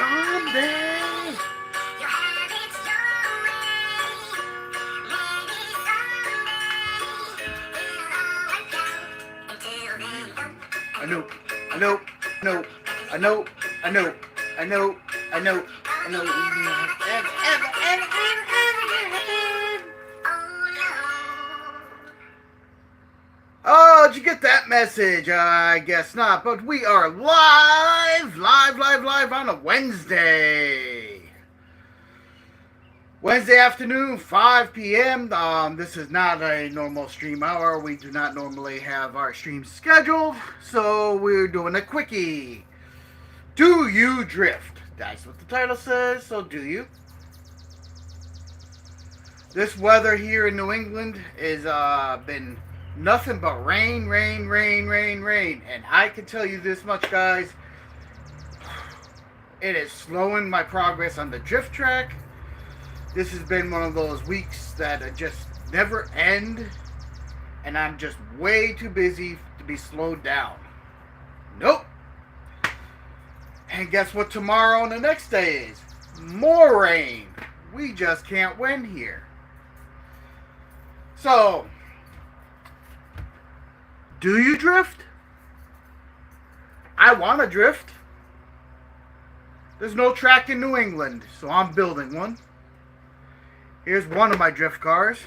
someday. I know, I know, I know, I know, I know, I know, I know, I know. Oh, did you get that message? I guess not, but we are live on a Wednesday. Wednesday afternoon, 5 p.m. This is not a normal stream hour. We do not normally have our streams scheduled, so we're doing a quickie. Do you drift? That's what the title says, so do you? This weather here in New England has been nothing but rain. And I can tell you this much, guys. It is slowing my progress on the drift track. This has been one of those weeks that just never end, and I'm just way too busy to be slowed down. Nope. And guess what tomorrow and the next day is? More rain. We just can't win here. So, do you drift? I want to drift. There's no track in New England, so I'm building one. Here's one of my drift cars.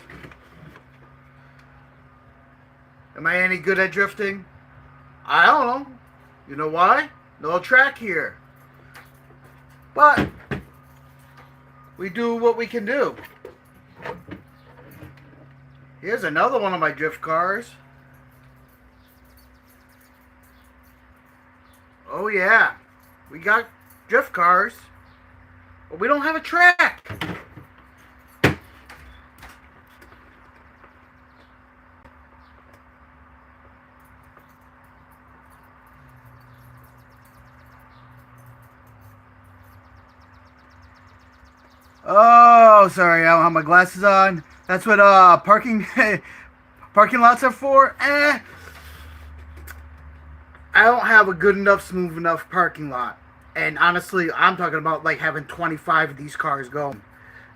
Am I any good at drifting? I don't know. You know why? No track here. But we do what we can do. Here's another one of my drift cars. Oh yeah, we got drift cars, but we don't have a track. Oh, sorry, I don't have my glasses on. That's what parking lots are for. I don't have a good enough, smooth enough parking lot. And honestly, I'm talking about like having 25 of these cars going.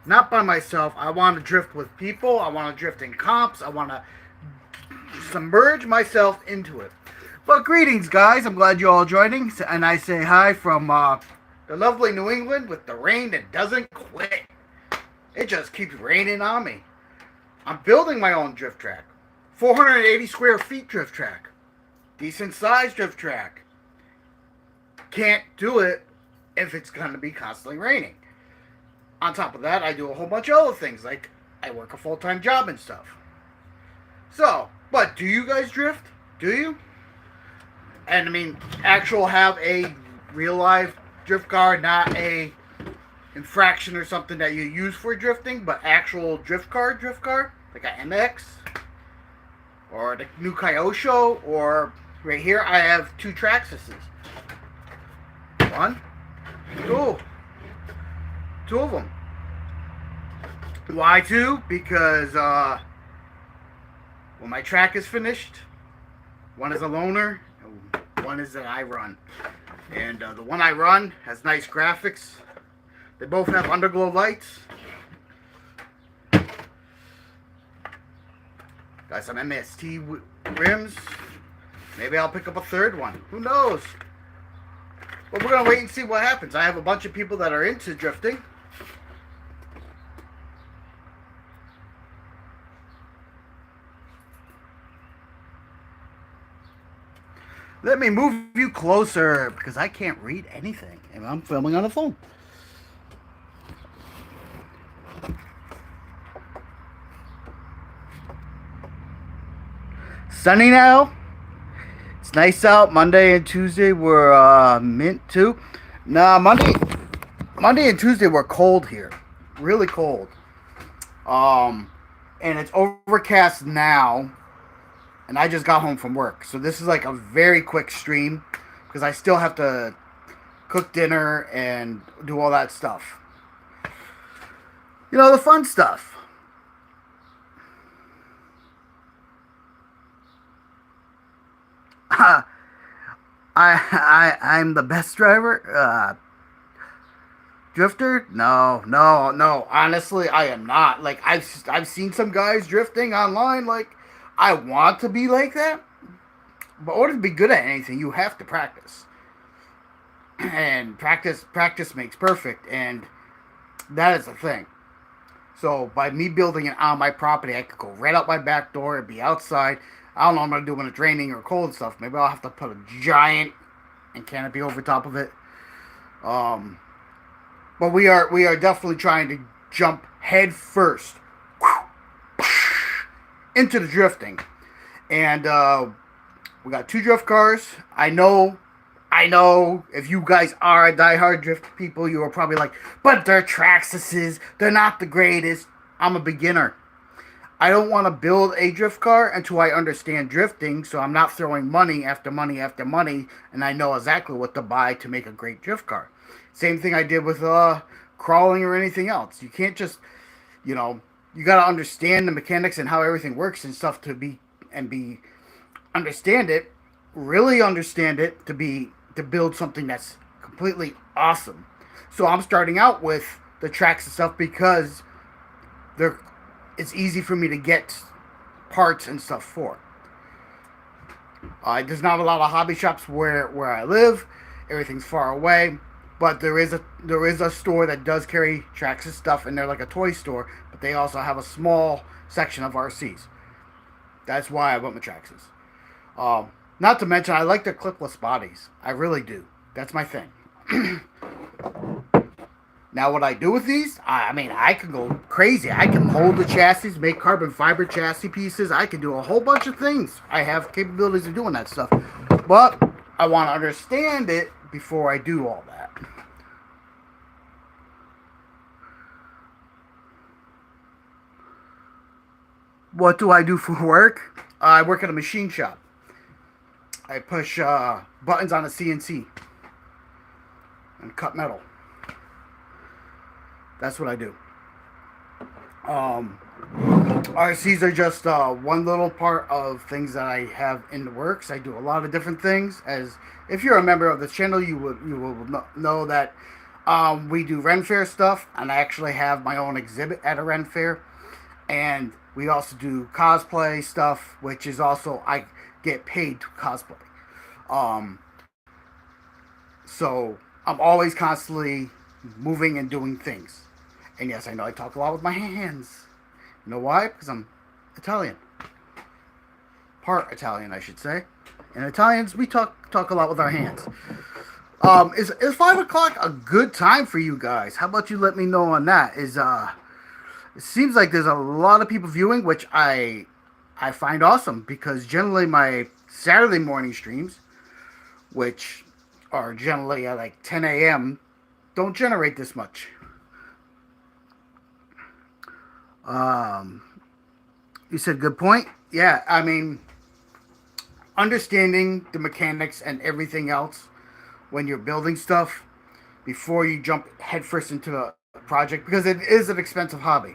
Not by myself. I want to drift with people. I want to drift in comps. I want to submerge myself into it. But greetings, guys. I'm glad you're all joining. And I say hi from the lovely New England with the rain that doesn't quit. It just keeps raining on me. I'm building my own drift track. 480 square feet drift track. Decent sized drift track. Can't do it if it's going to be constantly raining. On top of that, I do a whole bunch of other things, like I work a full-time job and stuff. So, but do you guys drift? Do you? And I mean, actual have a real life drift car, not a infraction or something that you use for drifting, but actual drift car, like a MX, or the new Kyosho, or right here I have two Traxxases. One, two of them. Why two? Because when my track is finished, one is a loaner, and one is that I run. And the one I run has nice graphics. They both have underglow lights. Got some MST rims. Maybe I'll pick up a third one. Who knows? But we're going to wait and see what happens. I have a bunch of people that are into drifting. Let me move you closer because I can't read anything. And I'm filming on the phone. Sunny now. It's nice out. Monday and Tuesday were mint too. Nah, Monday and Tuesday were cold here, really cold. And it's overcast now, and I just got home from work, so this is like a very quick stream because I still have to cook dinner and do all that stuff. You know, the fun stuff. I'm the best driver. Drifter? No, no, no. Honestly, I am not. Like I've seen some guys drifting online. Like I want to be like that, but in order to be good at anything, you have to practice. And practice makes perfect, and that is the thing. So by me building it on my property, I could go right out my back door and be outside. I don't know what I'm gonna do when it's raining or cold and stuff. Maybe I'll have to put a giant canopy over top of it. Um, but we are definitely trying to jump head first into the drifting, and we got two drift cars. I know if you guys are diehard drift people, you are probably like, but they're Traxxases. They're not the greatest. I'm a beginner. I don't want to build a drift car until I understand drifting, so I'm not throwing money after money after money, and I know exactly what to buy to make a great drift car. Same thing I did with crawling or anything else. You can't just, you know, you got to understand the mechanics and how everything works and stuff to understand it, really understand it to build something that's completely awesome. So I'm starting out with the tracks and stuff because they're it's easy for me to get parts and stuff for. There's not a lot of hobby shops where I live. Everything's far away, but there is a store that does carry Traxxas stuff, and they're like a toy store, but they also have a small section of RCs. That's why I went with Traxxas. Not to mention, I like the clipless bodies. I really do. That's my thing. Now, what I do with these, I mean, I can go crazy. I can mold the chassis, make carbon fiber chassis pieces. I can do a whole bunch of things. I have capabilities of doing that stuff. But I want to understand it before I do all that. What do I do for work? I work at a machine shop. I push buttons on a CNC and cut metal. That's what I do. RCs are just one little part of things that I have in the works. I do a lot of different things. As if you're a member of the channel, you will know that we do Ren Fair stuff, and I actually have my own exhibit at a Ren Fair. And we also do cosplay stuff, which is also I get paid to cosplay. Um, so I'm always constantly moving and doing things. And yes, I know I talk a lot with my hands. You know why? Because I'm Italian. Part Italian, I should say. And Italians, we talk a lot with our hands. Is 5 o'clock a good time for you guys? How about you let me know on that? It seems like there's a lot of people viewing, which I find awesome because generally my Saturday morning streams, which are generally at like 10 a.m., don't generate this much. Um, you said good point. Yeah, I mean, understanding the mechanics and everything else when you're building stuff before you jump headfirst into a project, because it is an expensive hobby.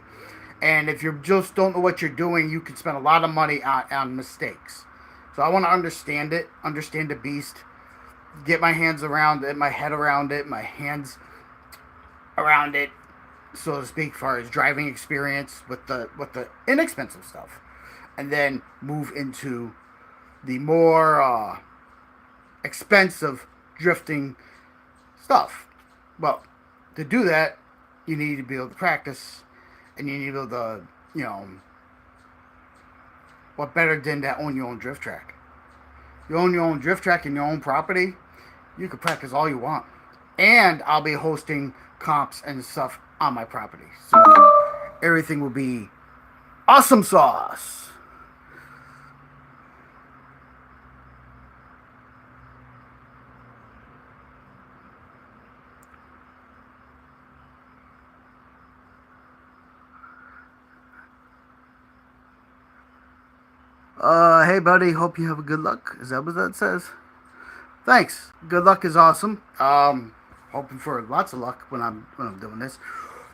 And if you just don't know what you're doing, you can spend a lot of money on mistakes. So I want to understand it, understand the beast, get my hands around it, my head around it, my hands around it, so to speak, as far as driving experience with the inexpensive stuff, and then move into the more expensive drifting stuff. Well, to do that, you need to be able to practice, and you need to be able to, what better than to own your own drift track? You own your own drift track in your own property, you can practice all you want. And I'll be hosting comps and stuff on my property. So everything will be awesome sauce. Hey buddy, hope you have a good luck. Is that what that says? Thanks. Good luck is awesome. Hoping for lots of luck when I'm doing this.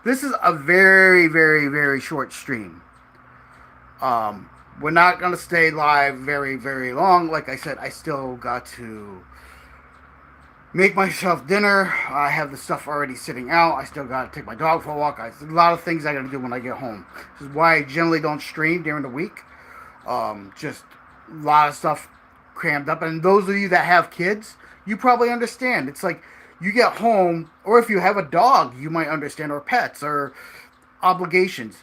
This is a very, very, very short stream. We're not gonna stay live very, very long. Like I said, I still got to make myself dinner. I have the stuff already sitting out. I still got to take my dog for a walk. A lot of things I got to do when I get home. This is why I generally don't stream during the week. Just a lot of stuff crammed up. And those of you that have kids, you probably understand. It's like you get home, or if you have a dog, you might understand, or pets, or obligations.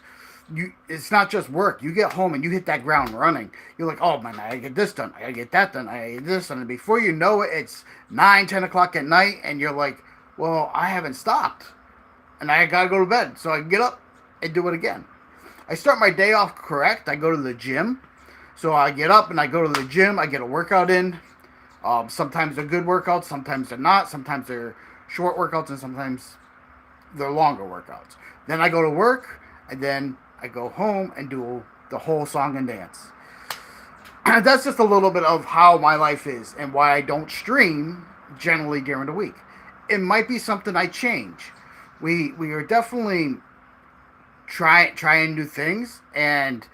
It's not just work. You get home and you hit that ground running. You're like, oh man, I gotta get this done. I gotta get that done. I gotta get this done. And before you know it, it's 9, 10 o'clock at night, and you're like, well, I haven't stopped, and I gotta go to bed so I can get up and do it again. I start my day off correct. I go to the gym, so I get up and I go to the gym. I get a workout in. Sometimes they're good workouts, sometimes they're not. Sometimes they're short workouts, and sometimes they're longer workouts. Then I go to work, and then I go home and do the whole song and dance. That's just a little bit of how my life is and why I don't stream generally during the week. It might be something I change. We are definitely trying new things, and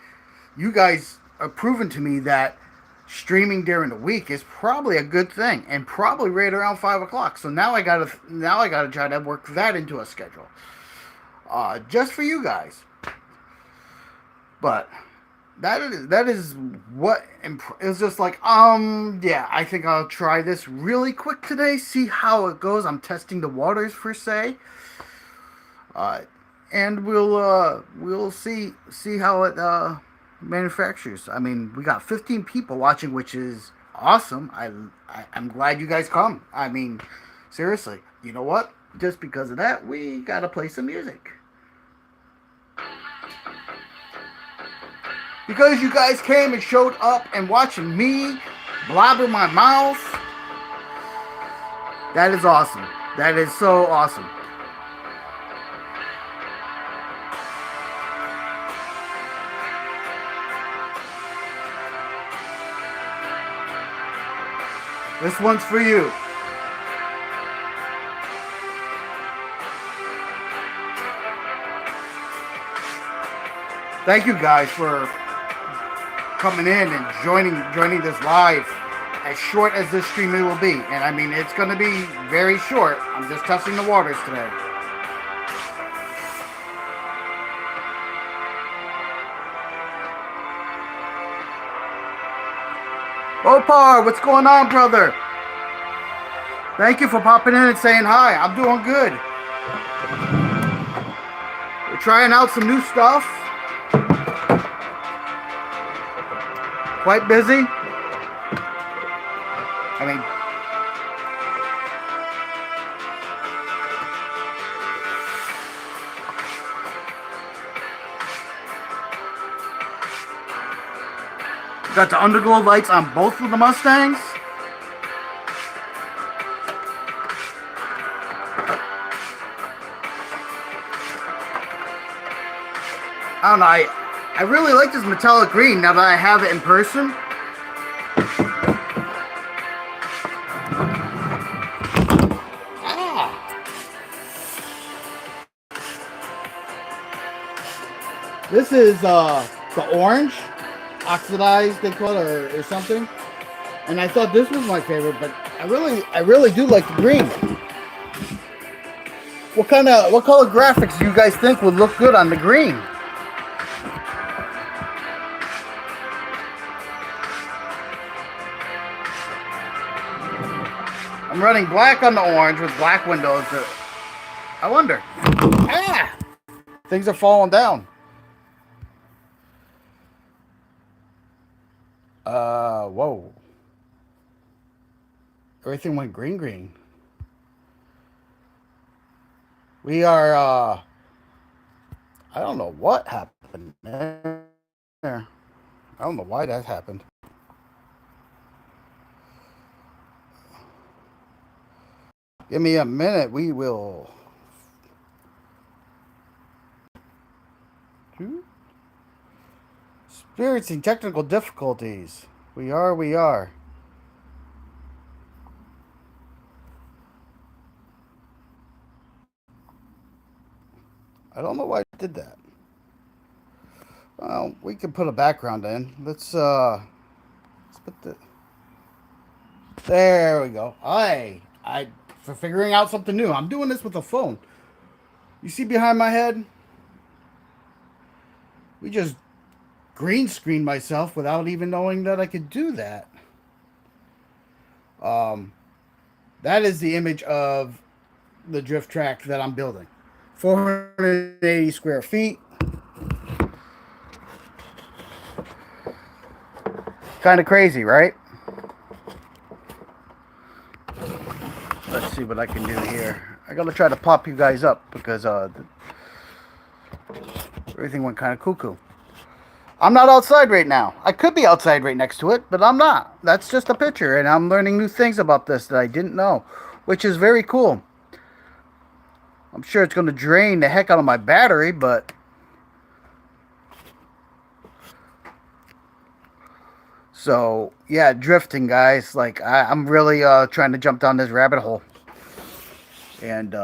you guys are proving to me that streaming during the week is probably a good thing, and probably right around 5 o'clock. So now I gotta try to work that into a schedule, just for you guys. But that is what it's just like. Yeah, I think I'll try this really quick today, see how it goes. I'm testing the waters per se, uh, and we'll see how it manufactures. I mean, we got 15 people watching, which is awesome. I'm glad you guys come. I mean, seriously, you know what? Just because of that, we gotta play some music. Because you guys came and showed up and watching me blabber my mouth. That is awesome. That is so awesome. This one's for you. Thank you guys for coming in and joining this live. As short as this stream will be, and I mean it's going to be very short. I'm just testing the waters today. Opar, what's going on, brother? Thank you for popping in and saying hi. I'm doing good. We're trying out some new stuff. Quite busy. I mean, got the underglow lights on both of the Mustangs. I don't know, I really like this metallic green now that I have it in person. This is the orange, oxidized they call it, or something. And I thought this was my favorite, but I really do like the green. What color graphics do you guys think would look good on the green? I'm running black on the orange with black windows. I wonder. Ah! Things are falling down. Whoa. Everything went green. We are, I don't know what happened there. I don't know why that happened. Give me a minute. We will. Experiencing technical difficulties. We are. I don't know why I did that. Well, we can put a background in. Let's put the. There we go. I for figuring out something new. I'm doing this with a phone. You see behind my head? We just green screened myself without even knowing that I could do that. Um, that is the image of the drift track that I'm building. 480 square feet. Kind of crazy, right? Let's see what I can do here. I gotta try to pop you guys up because everything went kind of cuckoo. I'm not outside right now. I could be outside right next to it, but I'm not. That's just a picture, and I'm learning new things about this that I didn't know, which is very cool. I'm sure it's going to drain the heck out of my battery, but so yeah, drifting, guys. Like I'm really trying to jump down this rabbit hole, and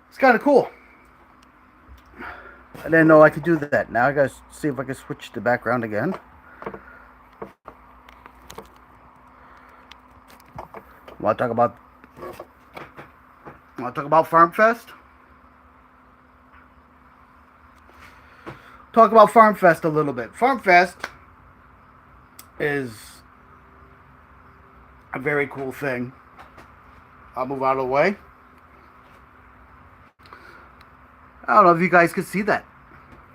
it's kind of cool. I didn't know I could do that. Now I gotta see if I can switch the background again. Want to talk about Farm Fest? Talk about Farm Fest a little bit. Farm Fest is a very cool thing. I'll move out of the way. I don't know if you guys could see that,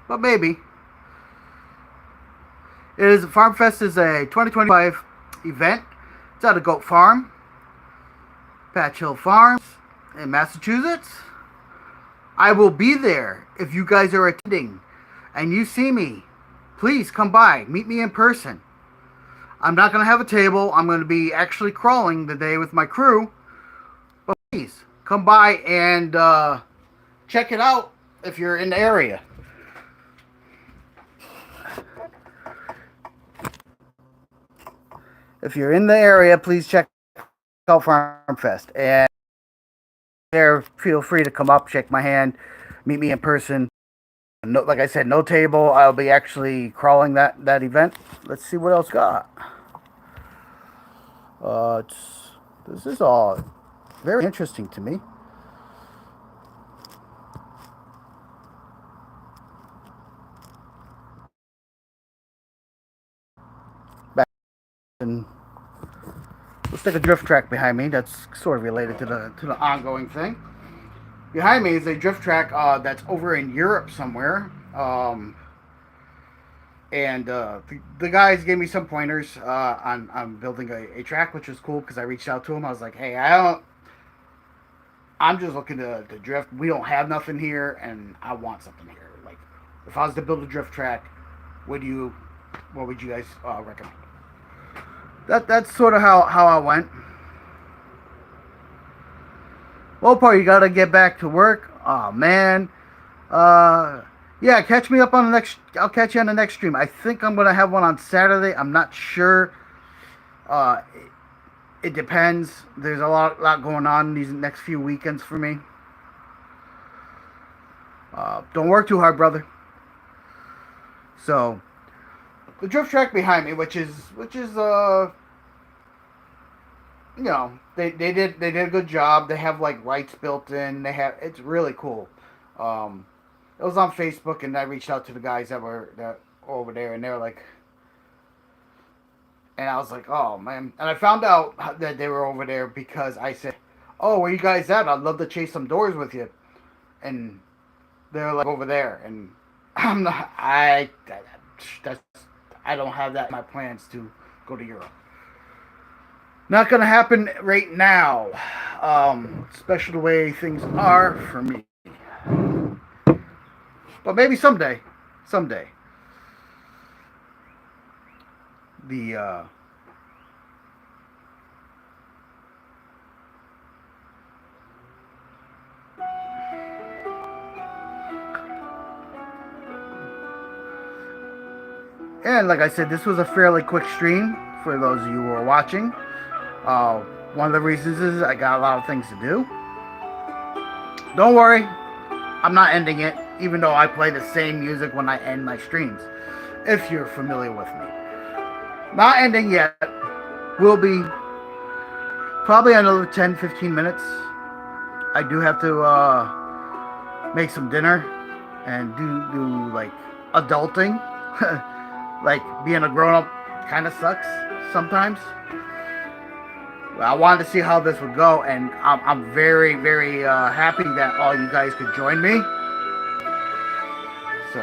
but maybe. Farm Fest is a 2025 event. It's at a goat farm, Patch Hill Farms in Massachusetts. I will be there if you guys are attending and you see me. Please come by, meet me in person. I'm not going to have a table. I'm going to be actually crawling the day with my crew. But please come by and check it out if you're in the area. If you're in the area, please check out Farm Fest. And there, feel free to come up, shake my hand, meet me in person. No, like I said, no table. I'll be actually crawling that event. Let's see what else got. This is all very interesting to me. And let's take a drift track behind me. That's sort of related to the ongoing thing. Behind me is a drift track that's over in Europe somewhere. And the guys gave me some pointers on building a track, which was cool because I reached out to them. I was like, hey, I'm just looking to drift. We don't have nothing here, and I want something here. Like, if I was to build a drift track, what would you guys recommend? That's sort of how I went. Well, Paul, you gotta get back to work. Oh man. Yeah, catch me up on the next. I'll catch you on the next stream. I think I'm gonna have one on Saturday. I'm not sure. It depends. There's a lot going on these next few weekends for me. Don't work too hard, brother. So, the drift track behind me, which is you know, they did a good job. They have like lights built in. It's really cool. It was on Facebook, and I reached out to the guys that were over there, and they were like, and I was like, oh man, and I found out that they were over there because I said, oh, where you guys at? I'd love to chase some doors with you, and they're like over there, and I'm not. I don't have that in my plans to go to Europe. Not gonna happen right now, especially the way things are for me. But maybe someday. The and like I said, this was a fairly quick stream for those of you who are watching. One of the reasons is I got a lot of things to do. Don't worry, I'm not ending it. even though I play the same music when I end my streams, if you're familiar with me. Not ending yet. Will be probably another 10-15 minutes. I do have to make some dinner and do like adulting. Like being a grown up kind of sucks sometimes. I wanted to see how this would go, and I'm very, very happy that all you guys could join me. So,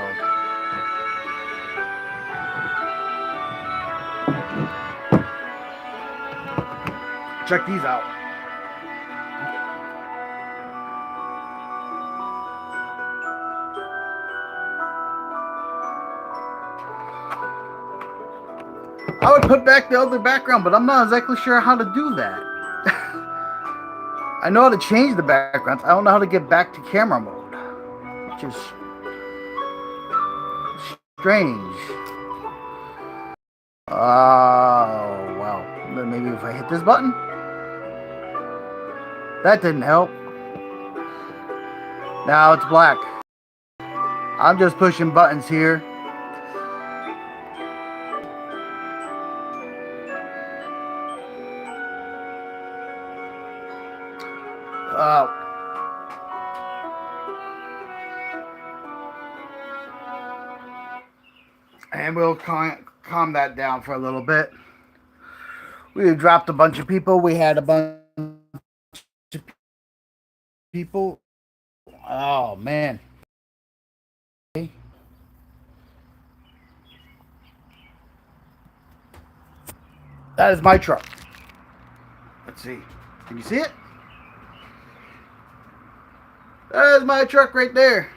check these out. I would put back the other background, but I'm not exactly sure how to do that. I know how to change the backgrounds. I don't know how to get back to camera mode, which is strange. Oh, well. Maybe if I hit this button? That didn't help. Now it's black. I'm just pushing buttons here. And we'll calm that down for a little bit. We dropped a bunch of people. We had a bunch of people. Oh, man. That is my truck. Let's see. Can you see it? That is my truck right there.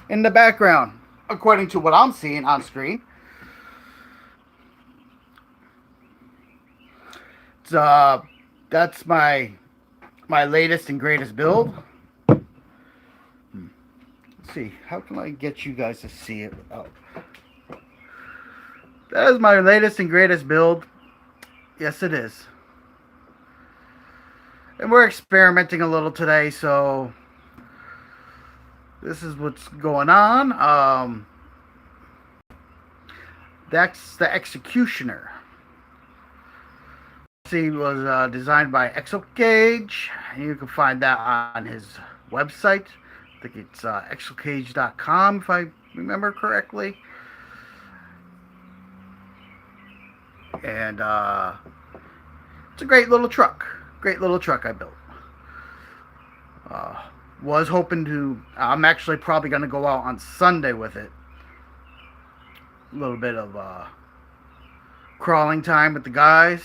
In the background, according to what I'm seeing on screen. It's, that's my latest and greatest build. Let's see, how can I get you guys to see it? Oh. That is my latest and greatest build. Yes, it is. And we're experimenting a little today, so this is what's going on. That's the Executioner. See, was designed by Exocage. You can find that on his website. I think it's exocage.com, if I remember correctly. And it's a great little truck. Great little truck I built. Was hoping to... I'm actually probably going to go out on Sunday with it. A little bit of crawling time with the guys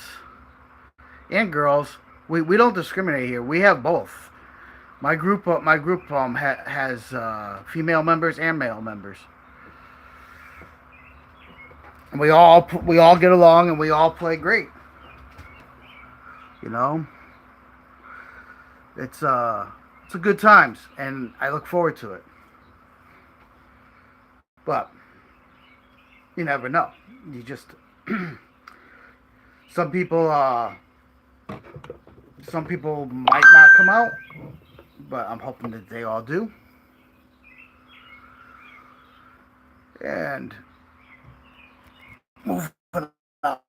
and girls. We don't discriminate here. We have both. My group has female members and male members. And we all get along and we all play great. You know? It's a good times, and I look forward to it. But you never know. You just some people might not come out, but I'm hoping that they all do. And moving on.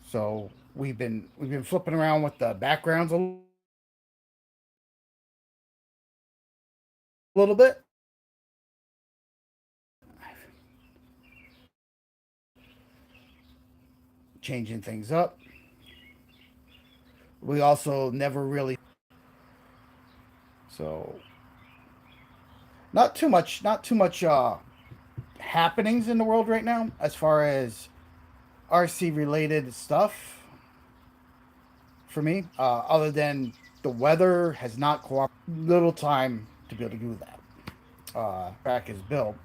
So we've been flipping around with the backgrounds a little bit. Changing things up. We also never really... So not too much happenings in the world right now as far as RC related stuff for me, other than the weather has not cooperated. Little time to be able to do that. Track is built.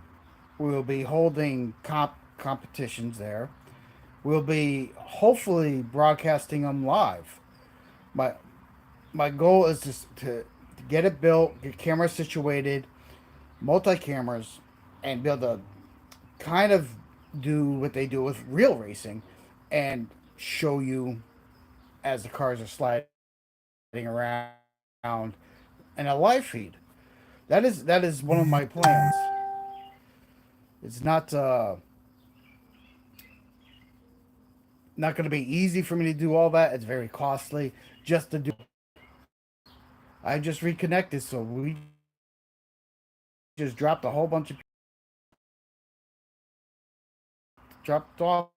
We will be holding competitions there. We'll be hopefully broadcasting them live. My goal is to get it built, get cameras situated, multi-cameras, and be able to kind of do what they do with real racing and show you as the cars are sliding around in a live feed. That is one of my plans. It's not going to be easy for me to do all that. It's very costly just to do. I just reconnected, so we just dropped a whole bunch of dropped off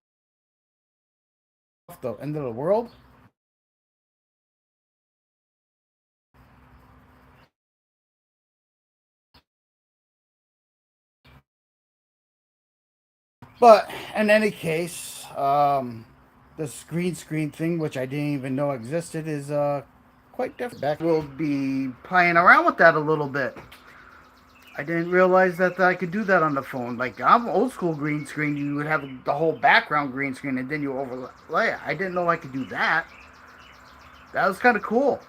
the end of the world. But in any case, this green screen thing, which I didn't even know existed, is quite different. Back we'll be playing around with that a little bit. I didn't realize that I could do that on the phone. Like, I'm old school green screen. You would have the whole background green screen and then you overlay it. I didn't know I could do that. That was kind of cool.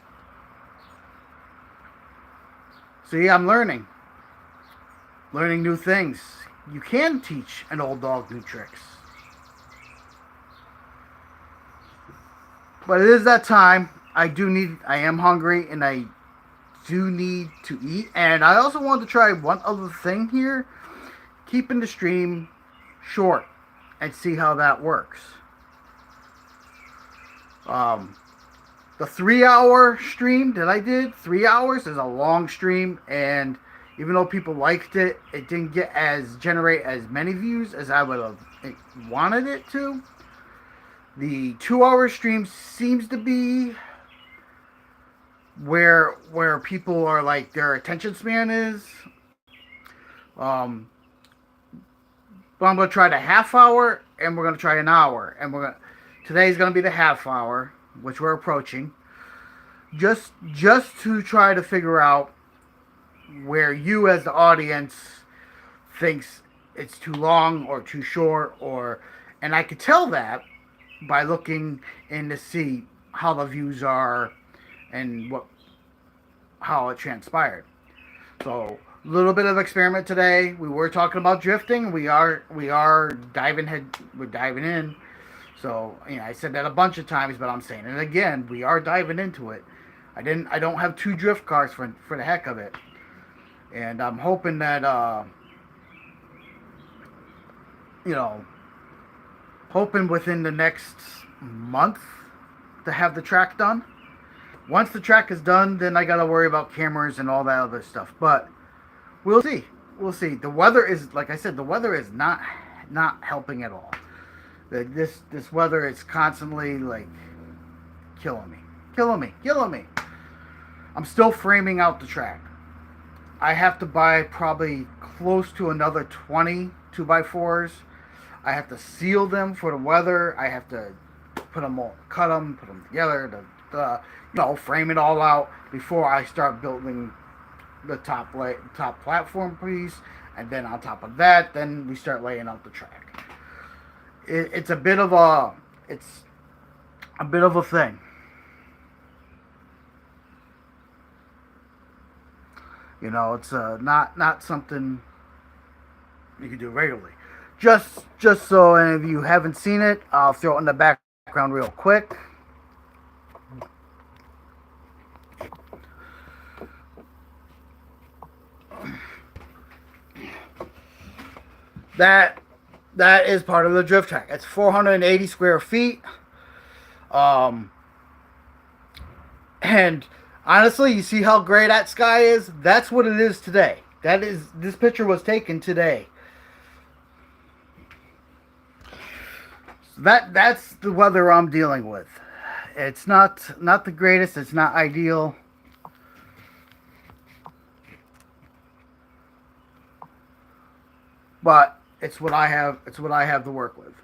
So yeah, I'm learning new things. You can teach an old dog new tricks. But it is that time. I am hungry and I do need to eat. And I also want to try one other thing here. Keeping the stream short and see how that works. The 3 hour stream that I did, 3 hours is a long stream, and even though people liked it, it didn't generate as many views as I would have wanted it to. The 2 hour stream seems to be where people are like their attention span is. But I'm gonna try the half hour, and we're gonna try an hour, and today's gonna be the half hour, which we're approaching, just to try to figure out where you as the audience thinks it's too long or too short, and I could tell that by looking in to see how the views are and how it transpired. So a little bit of experiment today. We were talking about drifting. We're diving in. So, I said that a bunch of times, but I'm saying it again. We are diving into it. I don't have 2 drift cars for the heck of it. And I'm hoping that hoping within the next month to have the track done. Once the track is done, then I got to worry about cameras and all that other stuff. But we'll see. We'll see. The weather is, like I said, the weather is not helping at all. This weather is constantly like killing me. I'm still framing out the track. I have to buy probably close to another 20 2x4s. I have to seal them for the weather. I have to cut them together, frame it all out before I start building the top platform piece, and then on top of that, then we start laying out the track. It's a bit of a thing. It's not something you can do regularly. Just so any of you haven't seen it, I'll throw it in the background real quick. That is part of the drift track. It's 480 square feet. And honestly, you see how gray that sky is? That's what it is today. This picture was taken today. So that's the weather I'm dealing with. It's not the greatest. It's not ideal. But it's what I have. It's what I have to work with.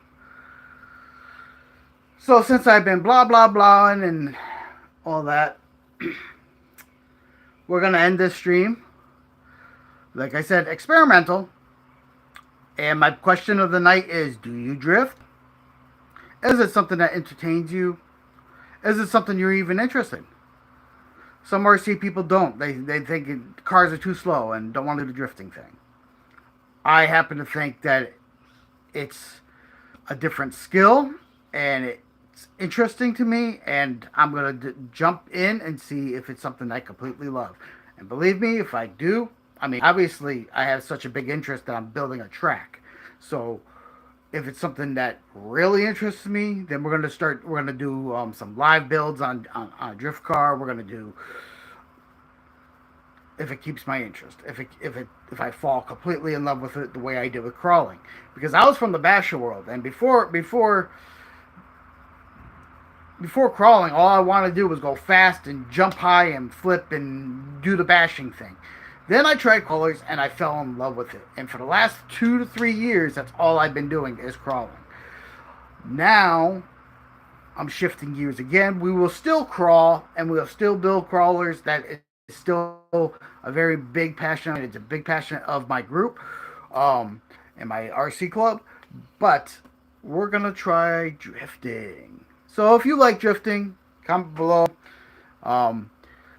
So since I've been blah blah blahing and all that, we're gonna end this stream. Like I said, experimental. And my question of the night is: do you drift? Is it something that entertains you? Is it something you're even interested in? Some RC people don't. They think cars are too slow and don't want to do the drifting thing. I happen to think that it's a different skill, and interesting to me, and I'm going to jump in and see if it's something I completely love. And believe me, if I do, I mean, obviously, I have such a big interest that I'm building a track. So, if it's something that really interests me, then we're going to do some live builds on a drift car. We're going to do, if it keeps my interest, if I fall completely in love with it the way I did with crawling, because I was from the basher world, and before crawling, all I wanted to do was go fast and jump high and flip and do the bashing thing. Then I tried crawlers and I fell in love with it, and for the last 2 to 3 years, that's all I've been doing is crawling. Now I'm shifting gears again. We will still crawl and we'll still build crawlers. That is still a very big passion. It's a big passion of my group, and my RC club. But we're gonna try drifting. So if you like drifting, comment below.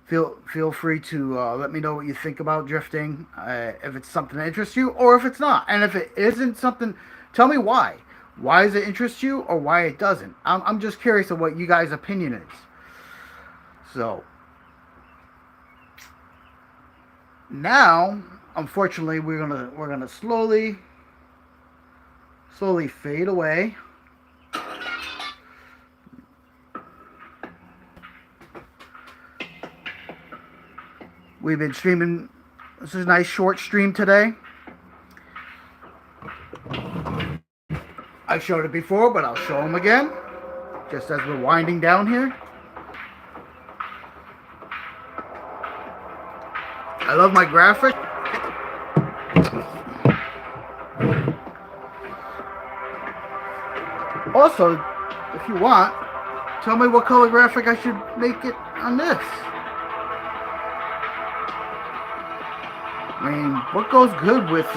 Feel free to let me know what you think about drifting. If it's something that interests you, or if it's not. And if it isn't something, tell me why. Why does it interest you, or why it doesn't? I'm just curious of what you guys' opinion is. So now, unfortunately, we're gonna slowly fade away. We've been streaming. This is a nice short stream today. I showed it before, but I'll show them again, just as we're winding down here. I love my graphic. Also, if you want, tell me what color graphic I should make it on this. I mean, what goes good with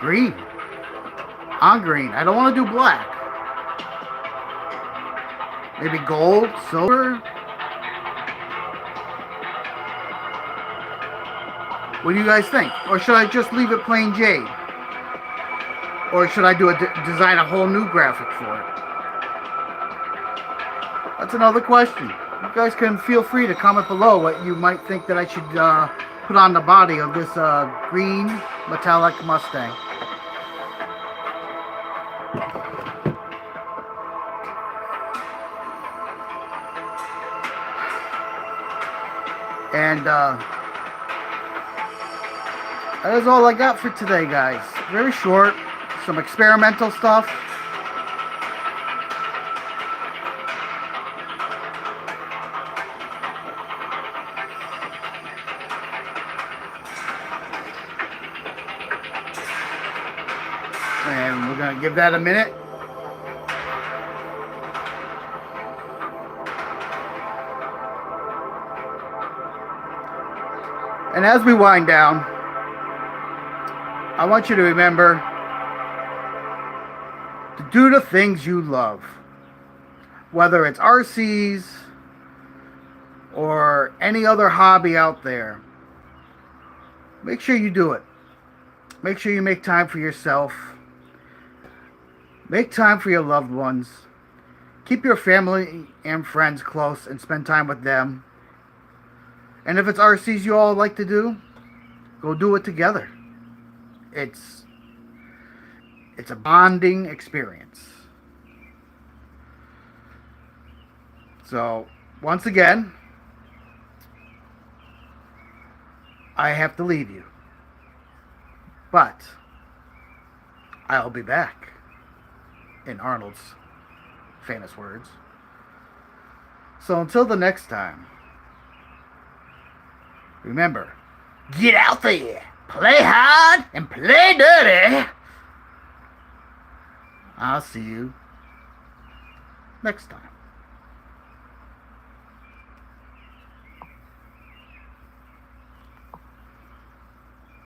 green? On green. I don't want to do black. Maybe gold, silver. What do you guys think? Or should I just leave it plain jade? Or should I design a whole new graphic for it? That's another question. You guys can feel free to comment below what you might think that I should put on the body of this green metallic Mustang. And that is all I got for today, guys. Very short, some experimental stuff. And we're going to give that a minute. And as we wind down, I want you to remember to do the things you love. Whether it's RCs or any other hobby out there, make sure you do it. Make sure you make time for yourself. Make time for your loved ones. Keep your family and friends close and spend time with them. And if it's RCs you all like to do, go do it together. It's a bonding experience. So, once again, I have to leave you. But I'll be back, in Arnold's famous words. So until the next time, remember, get out there, play hard, and play dirty. I'll see you next time.